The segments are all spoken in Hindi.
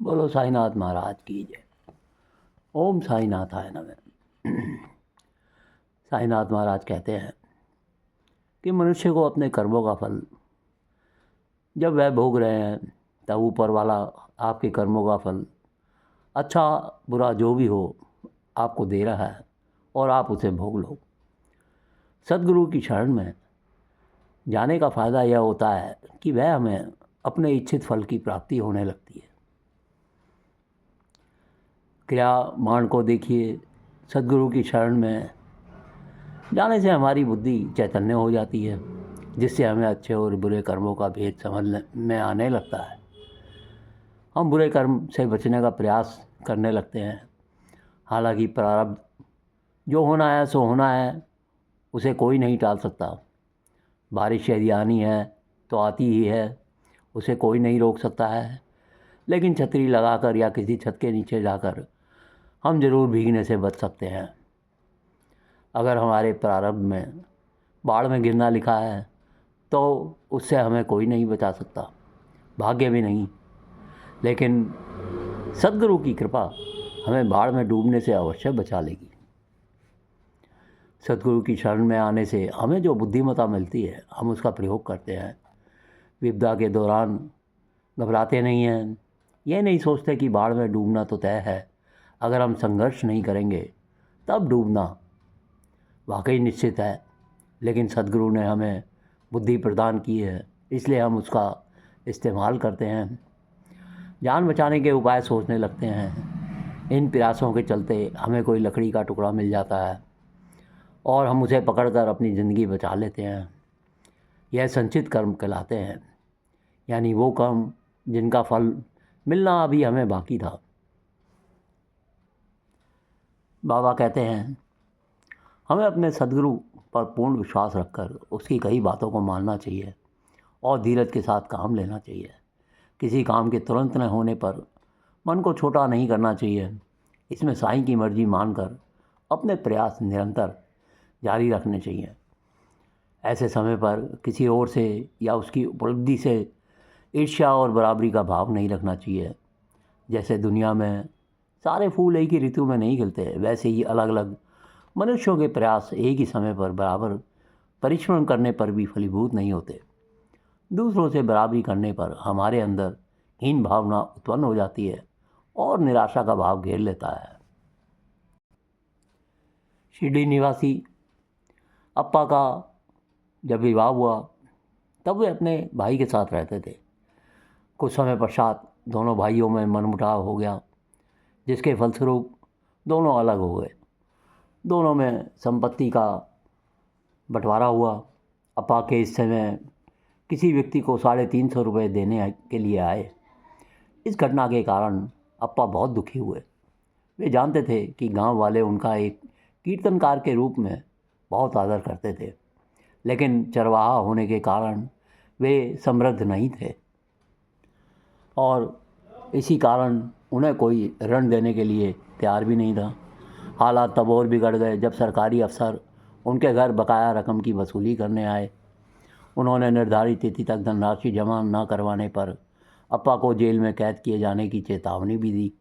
बोलो साईनाथ महाराज की जय। ओम साईनाथाय नमः। साईनाथ महाराज कहते हैं कि मनुष्य को अपने कर्मों का फल जब वह भोग रहे हैं तब ऊपर वाला आपके कर्मों का फल अच्छा बुरा जो भी हो आपको दे रहा है और आप उसे भोग लो। सद्गुरु की शरण में जाने का फ़ायदा यह होता है कि वह हमें अपने इच्छित फल की प्राप्ति होने लगती है। क्रियामाण को देखिए, सद्गुरु की शरण में जाने से हमारी बुद्धि चैतन्य हो जाती है, जिससे हमें अच्छे और बुरे कर्मों का भेद समझ में आने लगता है। हम बुरे कर्म से बचने का प्रयास करने लगते हैं। हालांकि प्रारब्ध जो होना है सो होना है, उसे कोई नहीं टाल सकता। बारिश यदि आनी है तो आती ही है, उसे कोई नहीं रोक सकता है। लेकिन छतरी लगाकर या किसी छत के नीचे जाकर हम ज़रूर भीगने से बच सकते हैं। अगर हमारे प्रारब्ध में बाढ़ में गिरना लिखा है तो उससे हमें कोई नहीं बचा सकता, भाग्य भी नहीं। लेकिन सद्गुरु की कृपा हमें बाढ़ में डूबने से अवश्य बचा लेगी। सद्गुरु की शरण में आने से हमें जो बुद्धिमत्ता मिलती है हम उसका प्रयोग करते हैं। विपदा के दौरान घबराते नहीं हैं, ये नहीं सोचते कि बाढ़ में डूबना तो तय है, अगर हम संघर्ष नहीं करेंगे तब डूबना वाकई निश्चित है। लेकिन सद्गुरु ने हमें बुद्धि प्रदान की है, इसलिए हम उसका इस्तेमाल करते हैं। जान बचाने के उपाय सोचने लगते हैं। इन प्रयासों के चलते हमें कोई लकड़ी का टुकड़ा मिल जाता है और हम उसे पकड़कर अपनी ज़िंदगी बचा लेते हैं। यह संचित कर्म कहलाते हैं, यानी वो कर्म जिनका फल मिलना अभी हमें बाकी था। बाबा कहते हैं हमें अपने सद्गुरु पर पूर्ण विश्वास रखकर उसकी कई बातों को मानना चाहिए और धीरज के साथ काम लेना चाहिए। किसी काम के तुरंत न होने पर मन को छोटा नहीं करना चाहिए। इसमें साईं की मर्जी मानकर अपने प्रयास निरंतर जारी रखने चाहिए। ऐसे समय पर किसी और से या उसकी उपलब्धि से ईर्ष्या और बराबरी का भाव नहीं रखना चाहिए। जैसे दुनिया में सारे फूल एक ही ऋतु में नहीं खिलते, वैसे ही अलग अलग मनुष्यों के प्रयास एक ही समय पर बराबर परिश्रम करने पर भी फलीभूत नहीं होते। दूसरों से बराबरी करने पर हमारे अंदर हीन भावना उत्पन्न हो जाती है और निराशा का भाव घेर लेता है। शिरडी निवासी अप्पा का जब विवाह हुआ तब वे अपने भाई के साथ रहते थे। कुछ समय पश्चात दोनों भाइयों में मनमुटाव हो गया, जिसके फलस्वरूप दोनों अलग हो गए। दोनों में संपत्ति का बंटवारा हुआ। अप्पा के हिस्से में किसी व्यक्ति को 350 रुपये देने के लिए आए। इस घटना के कारण अप्पा बहुत दुखी हुए। वे जानते थे कि गांव वाले उनका एक कीर्तनकार के रूप में बहुत आदर करते थे, लेकिन चरवाहा होने के कारण वे समृद्ध नहीं थे और इसी कारण उन्हें कोई ऋण देने के लिए तैयार भी नहीं था। हालात तब और बिगड़ गए जब सरकारी अफसर उनके घर बकाया रकम की वसूली करने आए। उन्होंने निर्धारित तिथि तक धनराशि जमा न करवाने पर अप्पा को जेल में कैद किए जाने की चेतावनी भी दी।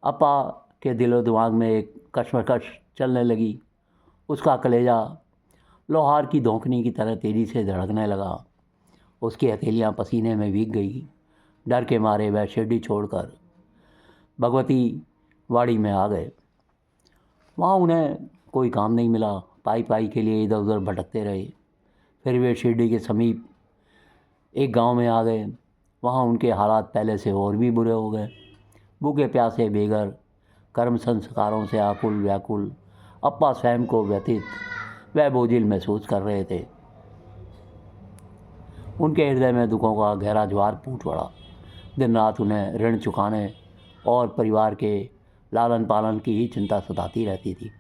अप्पा के दिलो दिमाग में एक कश्मकश चलने लगी। उसका कलेजा लोहार की धोंकनी की तरह तेज़ी से धड़कने लगा। उसकी हथेलियाँ पसीने में भीग गई। डर के मारे वह शिरडी छोड़कर भगवती वाड़ी में आ गए। वहाँ उन्हें कोई काम नहीं मिला। पाई पाई के लिए इधर उधर भटकते रहे। फिर वे शिरडी के समीप एक गांव में आ गए। वहाँ उनके हालात पहले से और भी बुरे हो गए। भूखे प्यासे बेघर, कर्म संस्कारों से आकुल व्याकुल अप्पा स्वयं को व्यथित व बोझिल महसूस कर रहे थे। उनके हृदय में दुखों का गहरा ज्वार फूट पड़ा। दिन रात उन्हें ऋण चुकाने और परिवार के लालन पालन की ही चिंता सताती रहती थी।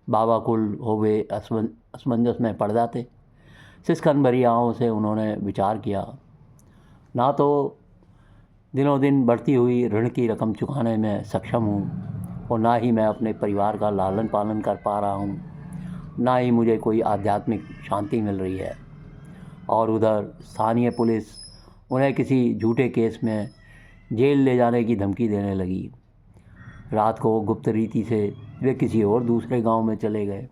बाबा कुल हो वे असमंजस में पड़ जाते। सिसकन भरी आँखों से उन्होंने विचार किया, ना तो दिनों दिन बढ़ती हुई ऋण की रकम चुकाने में सक्षम हूँ और ना ही मैं अपने परिवार का लालन पालन कर पा रहा हूँ, ना ही मुझे कोई आध्यात्मिक शांति मिल रही है। और उधर स्थानीय पुलिस उन्हें किसी झूठे केस में जेल ले जाने की धमकी देने लगी। रात को गुप्त रीति से वे किसी और दूसरे गांव में चले गए।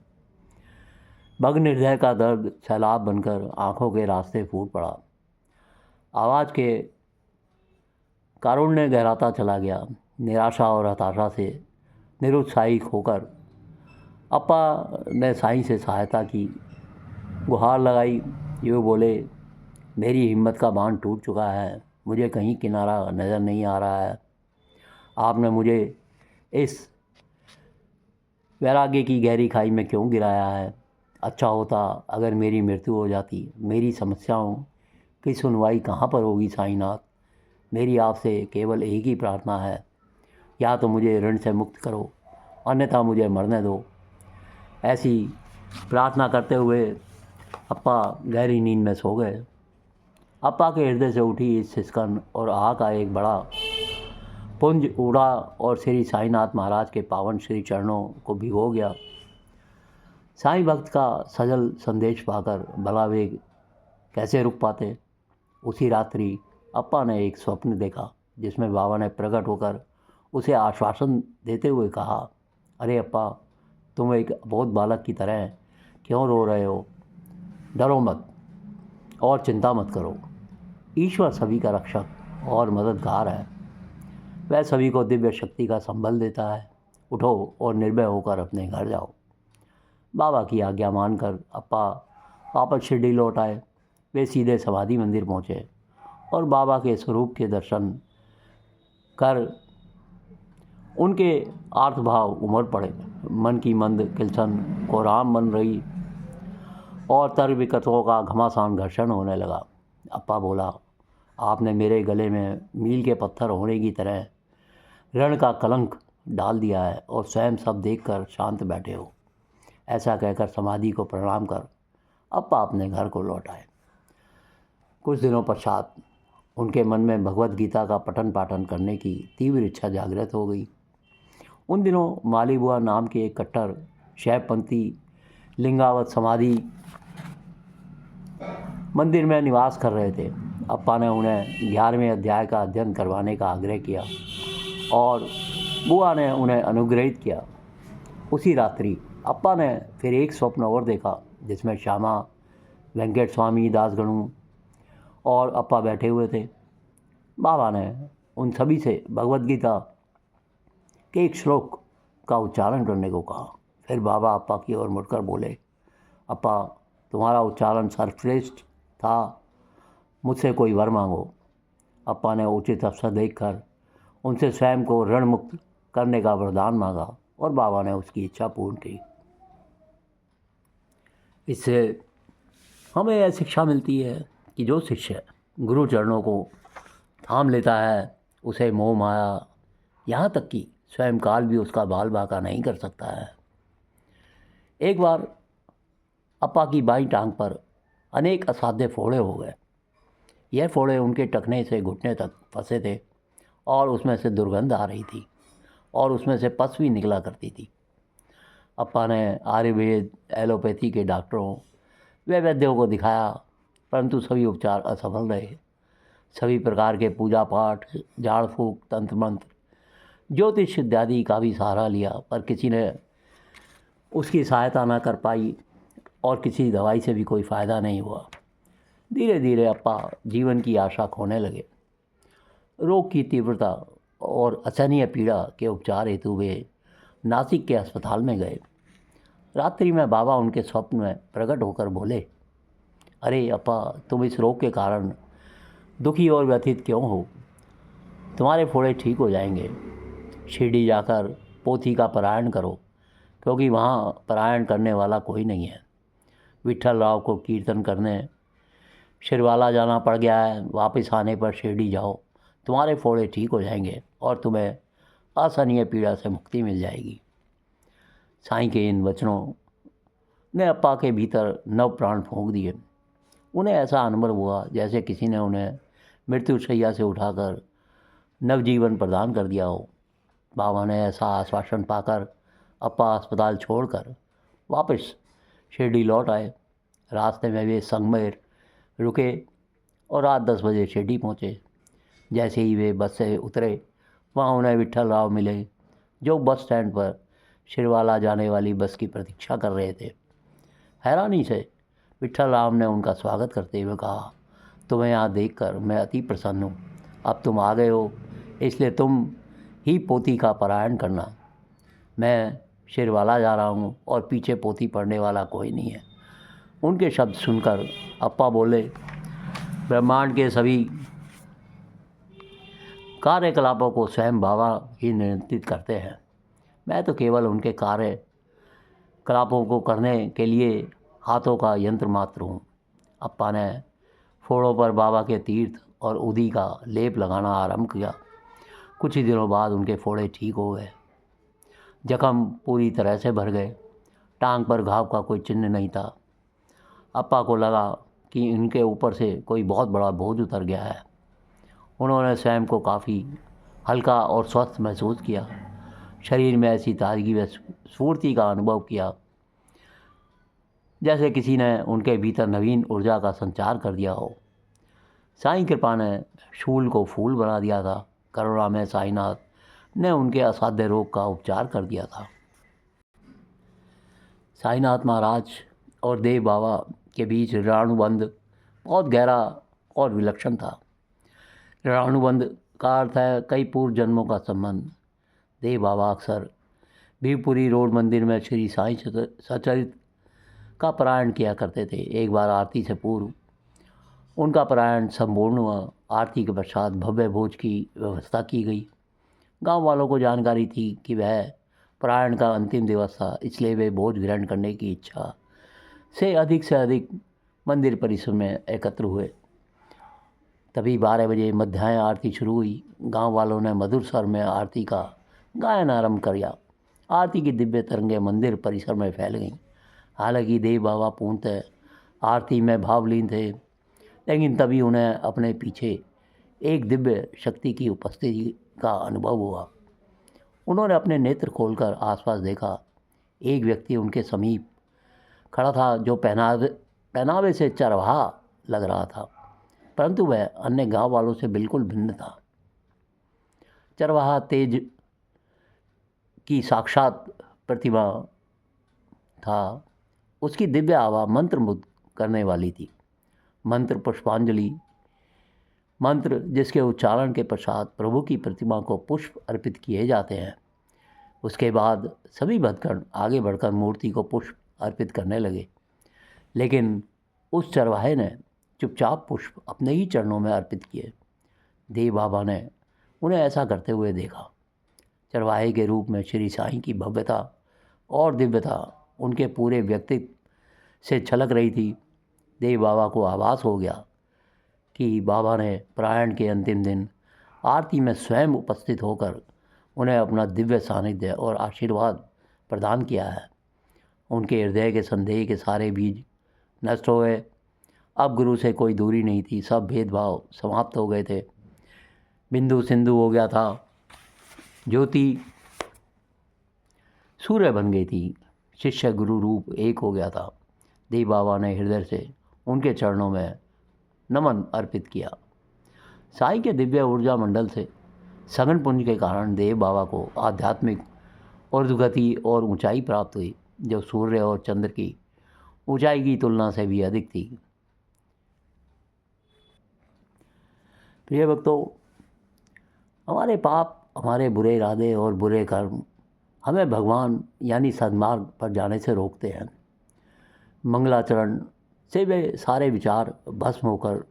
भग्न हृदय का दर्द सैलाब बनकर आंखों के रास्ते फूट पड़ा। आवाज़ के कारुण्य गहराता चला गया। निराशा और हताशा से निरुत्साही होकर अप्पा ने साईं से सहायता की, गुहार लगाई। यूँ बोले, मेरी हिम्मत का बांध टूट चुका है, मुझे कहीं किनारा नज़र नहीं आ रहा है। आपने मुझे इस वैराग्य की गहरी खाई में क्यों गिराया है? अच्छा होता अगर मेरी मृत्यु हो जाती। मेरी समस्याओं की सुनवाई कहाँ पर होगी साईंनाथ? मेरी आपसे केवल एक ही प्रार्थना है, या तो मुझे ऋण से मुक्त करो, अन्यथा मुझे मरने दो। ऐसी प्रार्थना करते हुए अप्पा गहरी नींद में सो गए। अप्पा के हृदय से उठी इस सिसकन और आह का एक बड़ा पुंज उड़ा और श्री साईनाथ महाराज के पावन श्री चरणों को भिगो गया। साईं भक्त का सजल संदेश पाकर भला वे कैसे रुक पाते। उसी रात्रि अप्पा ने एक स्वप्न देखा जिसमें बाबा ने प्रकट होकर उसे आश्वासन देते हुए कहा, अरे अप्पा, तुम एक अबोध बालक की तरह क्यों रो रहे हो? डरो मत और चिंता मत करो। ईश्वर सभी का रक्षक और मददगार है। वह सभी को दिव्य शक्ति का संबल देता है। उठो और निर्भय होकर अपने घर जाओ। बाबा की आज्ञा मानकर अप्पा वापस शिरडी लौट आए। वे सीधे समाधि मंदिर पहुँचे और बाबा के स्वरूप के दर्शन कर उनके आर्तभाव उमड़ पड़े। मन की मंद किलसन को राम बन रही और तर विकटों का घमासान घर्षण होने लगा। अप्पा बोला, आपने मेरे गले में मील के पत्थर होने की तरह ऋण का कलंक डाल दिया है और स्वयं सब देखकर शांत बैठे हो। ऐसा कहकर समाधि को प्रणाम कर अप्पा अपने घर को लौट आए। कुछ दिनों पश्चात उनके मन में भगवत गीता का पठन पाठन करने की तीव्र इच्छा जागृत हो गई। उन दिनों माली बुआ नाम के एक कट्टर शैवपंथी लिंगावत समाधि मंदिर में निवास कर रहे थे। अप्पा ने उन्हें 11वें अध्याय का अध्ययन करवाने का आग्रह किया और बुआ ने उन्हें अनुग्रहित किया। उसी रात्रि अप्पा ने फिर एक स्वप्न और देखा जिसमें श्यामा, वेंकट स्वामी, दासगणु और अप्पा बैठे हुए थे। बाबा ने उन सभी से भगवत गीता के एक श्लोक का उच्चारण करने को कहा। फिर बाबा अप्पा की ओर मुड़कर बोले, अप्पा, तुम्हारा उच्चारण सर्वश्रेष्ठ था, मुझसे कोई वर मांगो। अप्पा ने उचित अवसर देखकर उनसे स्वयं को ऋण मुक्त करने का वरदान मांगा और बाबा ने उसकी इच्छा पूर्ण की। इससे हमें यह शिक्षा मिलती है कि जो शिष्य गुरु चरणों को थाम लेता है उसे मोह माया, यहाँ तक कि स्वयं काल भी उसका बाल बाका नहीं कर सकता है। एक बार अप्पा की बाईं टांग पर अनेक असाध्य फोड़े हो गए। यह फोड़े उनके टखने से घुटने तक फंसे थे और उसमें से दुर्गंध आ रही थी और उसमें से पस भी निकला करती थी। अप्पा ने आयुर्वेद, एलोपैथी के डॉक्टरों व वैद्यों को दिखाया, परंतु सभी उपचार असफल रहे। सभी प्रकार के पूजा पाठ, झाड़ फूँक, तंत्र मंत्र, ज्योतिष इत्यादि का भी सहारा लिया, पर किसी ने उसकी सहायता न कर पाई और किसी दवाई से भी कोई फ़ायदा नहीं हुआ। धीरे धीरे अप्पा जीवन की आशा खोने लगे। रोग की तीव्रता और असहनीय पीड़ा के उपचार हेतु वे नासिक के अस्पताल में गए। रात्रि में बाबा उनके स्वप्न में प्रकट होकर बोले, अरे अप्पा, तुम इस रोग के कारण दुखी और व्यथित क्यों हो? तुम्हारे फोड़े ठीक हो जाएंगे। शिरडी जाकर पोथी का पारायण करो, क्योंकि वहाँ पारायण करने वाला कोई नहीं है। विट्ठल राव को कीर्तन करने शिरवाला जाना पड़ गया है। वापस आने पर शिरडी जाओ, तुम्हारे फोड़े ठीक हो जाएंगे और तुम्हें असहनीय पीड़ा से मुक्ति मिल जाएगी। साईं के इन वचनों ने अप्पा के भीतर नव प्राण फूंक दिए। उन्हें ऐसा अनुभव हुआ जैसे किसी ने उन्हें मृत्यु शैया से उठाकर नवजीवन प्रदान कर दिया हो। बाबा ने ऐसा आश्वासन पाकर अप्पा अस्पताल छोड़कर वापस शिरडी लौट आए। रास्ते में वे संगमेर रुके और रात 10 बजे शिरडी पहुँचे। जैसे ही वे बस से उतरे वहाँ उन्हें विट्ठल राव मिले, जो बस स्टैंड पर शिरवाला जाने वाली बस की प्रतीक्षा कर रहे थे। हैरानी से विट्ठल राव ने उनका स्वागत करते हुए कहा, तुम्हें यहाँ देखकर मैं अति प्रसन्न हूँ। अब तुम आ गए हो, इसलिए तुम ही पोथी का पारायण करना। मैं शिरवाला जा रहा हूँ और पीछे पोथी पढ़ने वाला कोई नहीं है। उनके शब्द सुनकर अप्पा बोले, ब्रह्मांड के सभी कार्यकलापों को स्वयं बाबा ही नियंत्रित करते हैं। मैं तो केवल उनके कार्यकलापों को करने के लिए हाथों का यंत्र मात्र हूँ। अप्पा ने फोड़ों पर बाबा के तीर्थ और उदी का लेप लगाना आरंभ किया। कुछ ही दिनों बाद उनके फोड़े ठीक हो गए। जख्म पूरी तरह से भर गए। टांग पर घाव का कोई चिन्ह नहीं था। अप्पा को लगा कि इनके ऊपर से कोई बहुत बड़ा बोझ उतर गया है। उन्होंने स्वयं को काफ़ी हल्का और स्वस्थ महसूस किया। शरीर में ऐसी ताजगी व स्फूर्ति का अनुभव किया जैसे किसी ने उनके भीतर नवीन ऊर्जा का संचार कर दिया हो। साईं कृपा ने शूल को फूल बना दिया था। करुणा में साईनाथ ने उनके असाध्य रोग का उपचार कर दिया था। साईनाथ महाराज और देव बाबा के बीच ऋणानुबंध बहुत गहरा और विलक्षण था। ऋणानुबंध का अर्थ है कई पूर्व जन्मों का संबंध। देव बाबा अक्सर भीवपुरी रोड मंदिर में श्री साईं सचरित का पारायण किया करते थे। एक बार आरती से पूर्व उनका पारायण संपूर्ण हुआ। आरती के पश्चात भव्य भोज की व्यवस्था की गई। गांव वालों को जानकारी थी कि वह पारायण का अंतिम दिवस था, इसलिए वे भोज ग्रहण करने की इच्छा से अधिक मंदिर परिसर में एकत्र हुए। तभी 12 बजे मध्याह्न आरती शुरू हुई। गांव वालों ने मधुर स्वर में आरती का गायन आरंभ किया। आरती की दिव्य तरंगें मंदिर परिसर में फैल गईं। हालांकि देव बाबा पूर्णतः आरती में भावलीन थे, लेकिन तभी उन्हें अपने पीछे एक दिव्य शक्ति की उपस्थिति का अनुभव हुआ। उन्होंने अपने नेत्र खोलकर आसपास देखा। एक व्यक्ति उनके समीप खड़ा था जो पहनावे से चरवाहा लग रहा था, परंतु वह अन्य गांव वालों से बिल्कुल भिन्न था। चरवाहा तेज की साक्षात प्रतिमा था। उसकी दिव्य आभा मंत्रमुग्ध करने वाली थी। मंत्र पुष्पांजलि मंत्र जिसके उच्चारण के पश्चात प्रभु की प्रतिमा को पुष्प अर्पित किए जाते हैं। उसके बाद सभी भक्तगण आगे बढ़कर मूर्ति को पुष्प अर्पित करने लगे, लेकिन उस चरवाहे ने चुपचाप पुष्प अपने ही चरणों में अर्पित किए। देव बाबा ने उन्हें ऐसा करते हुए देखा। चरवाहे के रूप में श्री साईं की भव्यता और दिव्यता उनके पूरे व्यक्तित्व से छलक रही थी। देव बाबा को आभास हो गया कि बाबा ने पारायण के अंतिम दिन आरती में स्वयं उपस्थित होकर उन्हें अपना दिव्य सानिध्य और आशीर्वाद प्रदान किया है। उनके हृदय के संदेह के सारे बीज नष्ट हो गए। अब गुरु से कोई दूरी नहीं थी। सब भेदभाव समाप्त हो गए थे। बिंदु सिंधु हो गया था। ज्योति सूर्य बन गई थी। शिष्य गुरु रूप एक हो गया था। देव बाबा ने हृदय से उनके चरणों में नमन अर्पित किया। साईं के दिव्य ऊर्जा मंडल से सघन पुंज के कारण देव बाबा को आध्यात्मिक ऊर्ध्वगति और ऊंचाई प्राप्त हुई, जो सूर्य और चंद्र की ऊंचाई की तुलना से भी अधिक थी। प्रिय भक्तों, हमारे पाप, हमारे बुरे इरादे और बुरे कर्म हमें भगवान यानी सन्मार्ग पर जाने से रोकते हैं। मंगलाचरण से वे सारे विचार भस्म होकर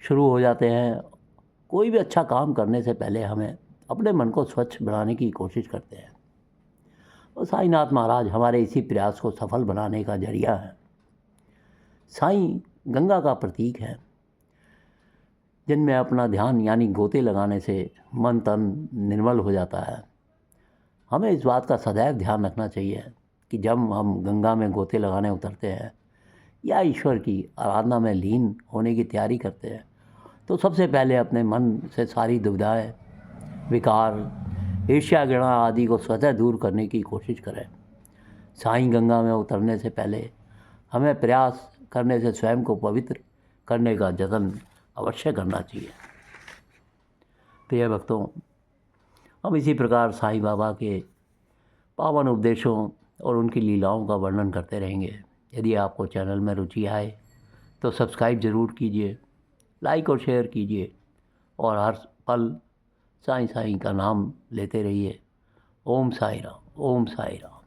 शुरू हो जाते हैं। कोई भी अच्छा काम करने से पहले हमें अपने मन को स्वच्छ बनाने की कोशिश करते हैं, और साईनाथ महाराज हमारे इसी प्रयास को सफल बनाने का जरिया है। साईं गंगा का प्रतीक है, जिनमें अपना ध्यान यानी गोते लगाने से मन तन निर्मल हो जाता है। हमें इस बात का सदैव ध्यान रखना चाहिए कि जब हम गंगा में गोते लगाने उतरते हैं या ईश्वर की आराधना में लीन होने की तैयारी करते हैं, तो सबसे पहले अपने मन से सारी दुविधाएं, विकार, ईर्ष्या, घृणा आदि को स्वतः दूर करने की कोशिश करें। साईं गंगा में उतरने से पहले हमें प्रयास करने से स्वयं को पवित्र करने का जतन अवश्य करना चाहिए। प्रिय भक्तों, हम इसी प्रकार साईं बाबा के पावन उपदेशों और उनकी लीलाओं का वर्णन करते रहेंगे। यदि आपको चैनल में रुचि आए तो सब्सक्राइब ज़रूर कीजिए, लाइक और शेयर कीजिए और हर पल साईं साईं का नाम लेते रहिए। ओम साई राम, ओम साई राम।